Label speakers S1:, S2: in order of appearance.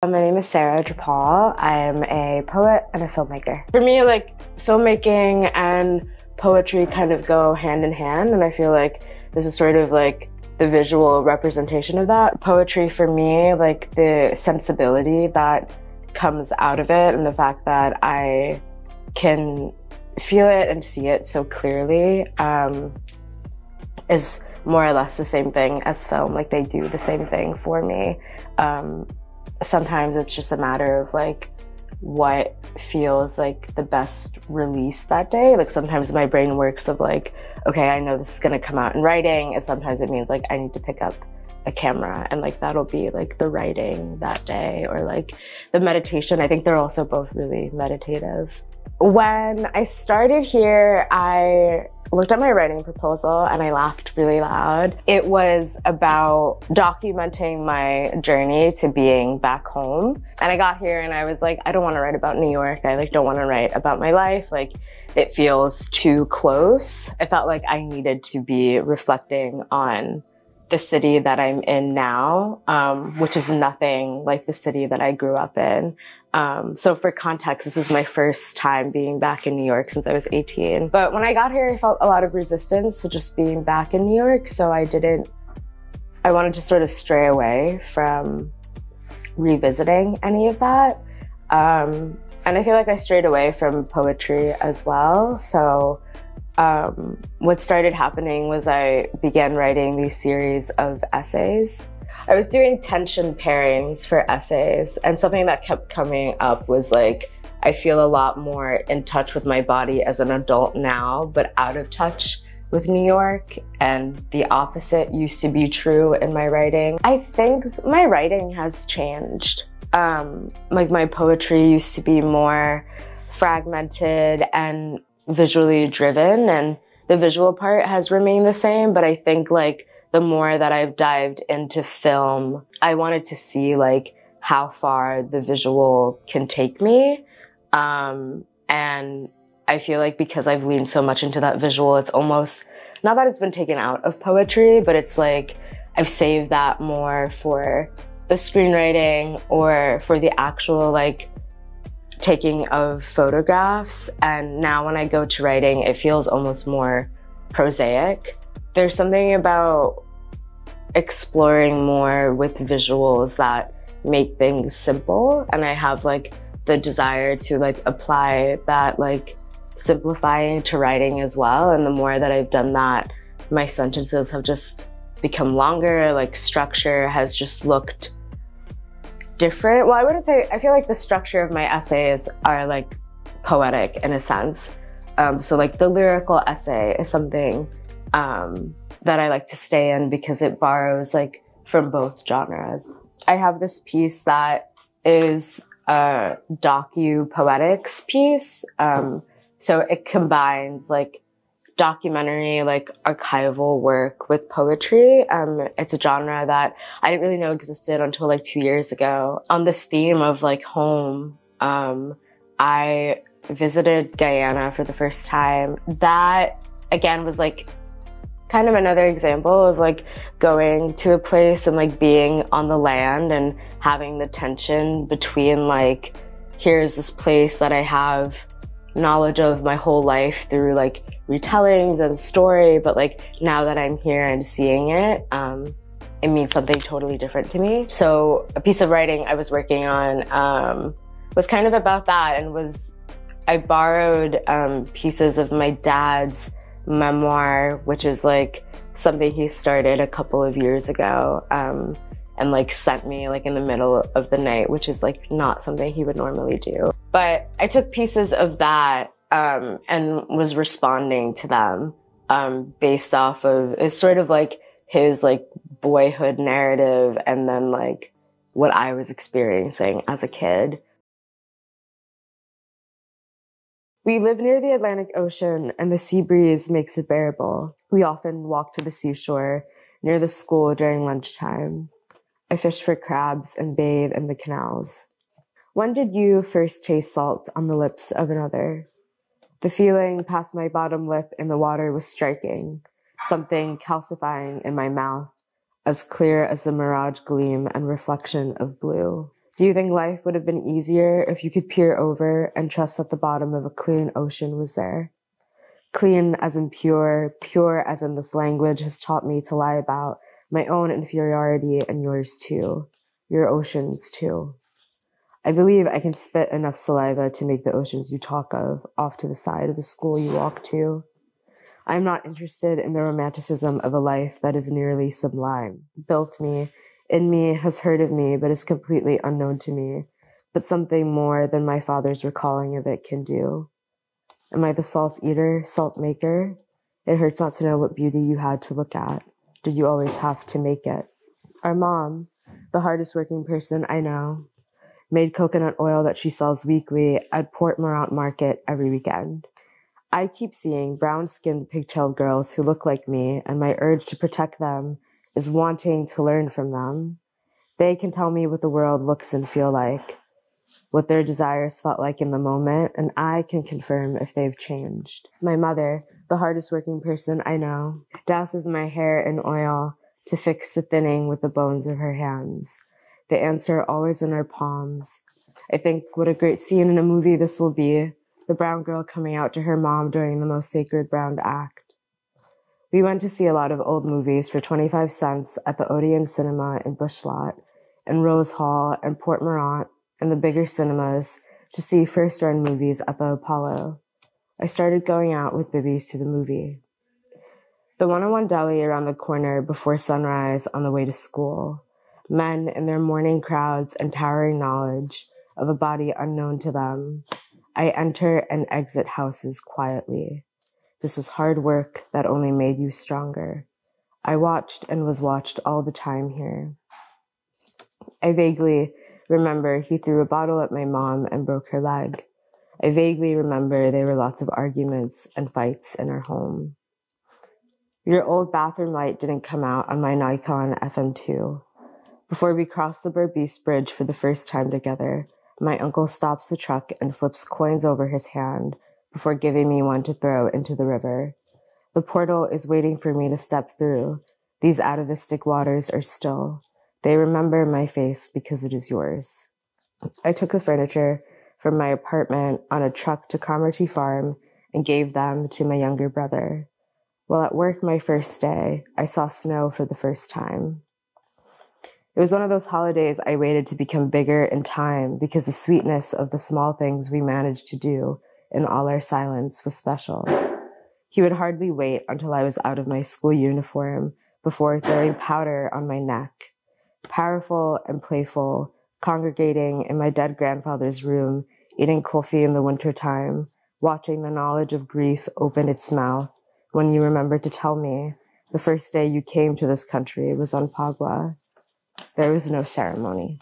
S1: My name is Sarah Drepaul. I'm a poet and a filmmaker. For me, like, filmmaking and poetry kind of go hand in hand, and I feel like this is sort of like the visual representation of that. Poetry for me, like the sensibility that comes out of it and the fact that I can feel it and see it so clearly is more or less the same thing as film. Like, they do the same thing for me. Sometimes it's just a matter of like what feels like the best release that day. Like, sometimes my brain works of like, okay, I know this is gonna come out in writing, and sometimes it means like I need to pick up a camera and like that'll be like the writing that day, or like the meditation. I think they're also both really meditative. When I started here, I looked at my writing proposal and I laughed really loud. It was about documenting my journey to being back home. And I got here and I was like, I don't want to write about New York. I like don't want to write about my life. Like, it feels too close. I felt like I needed to be reflecting on the city that I'm in now, which is nothing like the city that I grew up in. So for context, this is my first time being back in New York since I was 18. But when I got here, I felt a lot of resistance to just being back in New York. So I wanted to sort of stray away from revisiting any of that. And I feel like I strayed away from poetry as well. So what started happening was I began writing these series of essays. I was doing tension pairings for essays, and something that kept coming up was like, I feel a lot more in touch with my body as an adult now, but out of touch with New York, and the opposite used to be true in my writing. I think my writing has changed. Like, my poetry used to be more fragmented and visually driven, and the visual part has remained the same, but I think like the more that I've dived into film, I wanted to see like how far the visual can take me. And I feel like because I've leaned so much into that visual, it's almost, not that it's been taken out of poetry, but it's like I've saved that more for the screenwriting or for the actual like taking of photographs. And now when I go to writing, it feels almost more prosaic. There's something about exploring more with visuals that make things simple, and I have like the desire to like apply that like simplifying to writing as well. And the more that I've done that, my sentences have just become longer, like structure has just looked different. Well, I wouldn't say, I feel like the structure of my essays are like poetic in a sense. So like the lyrical essay is something that I like to stay in because it borrows like from both genres. I have this piece that is a docu-poetics piece. So it combines like documentary, like archival work with poetry. It's a genre that I didn't really know existed until like 2 years ago. On this theme of like home, I visited Guyana for the first time. That again was like kind of another example of like going to a place and like being on the land and having the tension between like, here's this place that I have knowledge of my whole life through like retellings and story, but like now that I'm here and seeing it, it means something totally different to me. So a piece of writing I was working on was kind of about that, and I borrowed pieces of my dad's memoir, which is like something he started a couple of years ago, and like sent me like in the middle of the night, which is like not something he would normally do. But I took pieces of that and was responding to them based off of, it's sort of like his like boyhood narrative and then like what I was experiencing as a kid. We live near the Atlantic Ocean, and the sea breeze makes it bearable. We often walk to the seashore near the school during lunchtime. I fish for crabs and bathe in the canals. When did you first taste salt on the lips of another? The feeling past my bottom lip in the water was striking, something calcifying in my mouth, as clear as the mirage gleam and reflection of blue. Do you think life would have been easier if you could peer over and trust that the bottom of a clean ocean was there? Clean as in pure, pure as in this language has taught me to lie about my own inferiority and yours too, your oceans too. I believe I can spit enough saliva to make the oceans you talk of off to the side of the school you walk to. I'm not interested in the romanticism of a life that is nearly sublime, built me, in me, has heard of me, but is completely unknown to me, but something more than my father's recalling of it can do. Am I the salt eater, salt maker? It hurts not to know what beauty you had to look at. Did you always have to make it? Our mom, the hardest working person I know, made coconut oil that she sells weekly at Port Morant Market every weekend. I keep seeing brown-skinned, pigtailed girls who look like me, and my urge to protect them is wanting to learn from them. They can tell me what the world looks and feel like, what their desires felt like in the moment, and I can confirm if they've changed. My mother, the hardest working person I know, douses my hair in oil to fix the thinning with the bones of her hands. The answer always in her palms. I think what a great scene in a movie this will be, the brown girl coming out to her mom during the most sacred brown act. We went to see a lot of old movies for 25 cents at the Odeon Cinema in Bushlot, and Rose Hall, and Port Morant, and the bigger cinemas to see first-run movies at the Apollo. I started going out with bibbies to the movie. The one-on-one deli around the corner before sunrise on the way to school. Men in their morning crowds and towering knowledge of a body unknown to them. I enter and exit houses quietly. This was hard work that only made you stronger. I watched and was watched all the time here. I vaguely remember he threw a bottle at my mom and broke her leg. I vaguely remember there were lots of arguments and fights in our home. Your old bathroom light didn't come out on my Nikon FM2. Before we crossed the Berbice Bridge for the first time together, my uncle stops the truck and flips coins over his hand before giving me one to throw into the river. The portal is waiting for me to step through. These atavistic waters are still. They remember my face because it is yours. I took the furniture from my apartment on a truck to Cromarty Farm and gave them to my younger brother. While at work my first day, I saw snow for the first time. It was one of those holidays I waited to become bigger in time because the sweetness of the small things we managed to do in all our silence was special. He would hardly wait until I was out of my school uniform before throwing powder on my neck. Powerful and playful, congregating in my dead grandfather's room, eating kulfi in the wintertime, watching the knowledge of grief open its mouth when you remembered to tell me the first day you came to this country was on Pagua. There was no ceremony.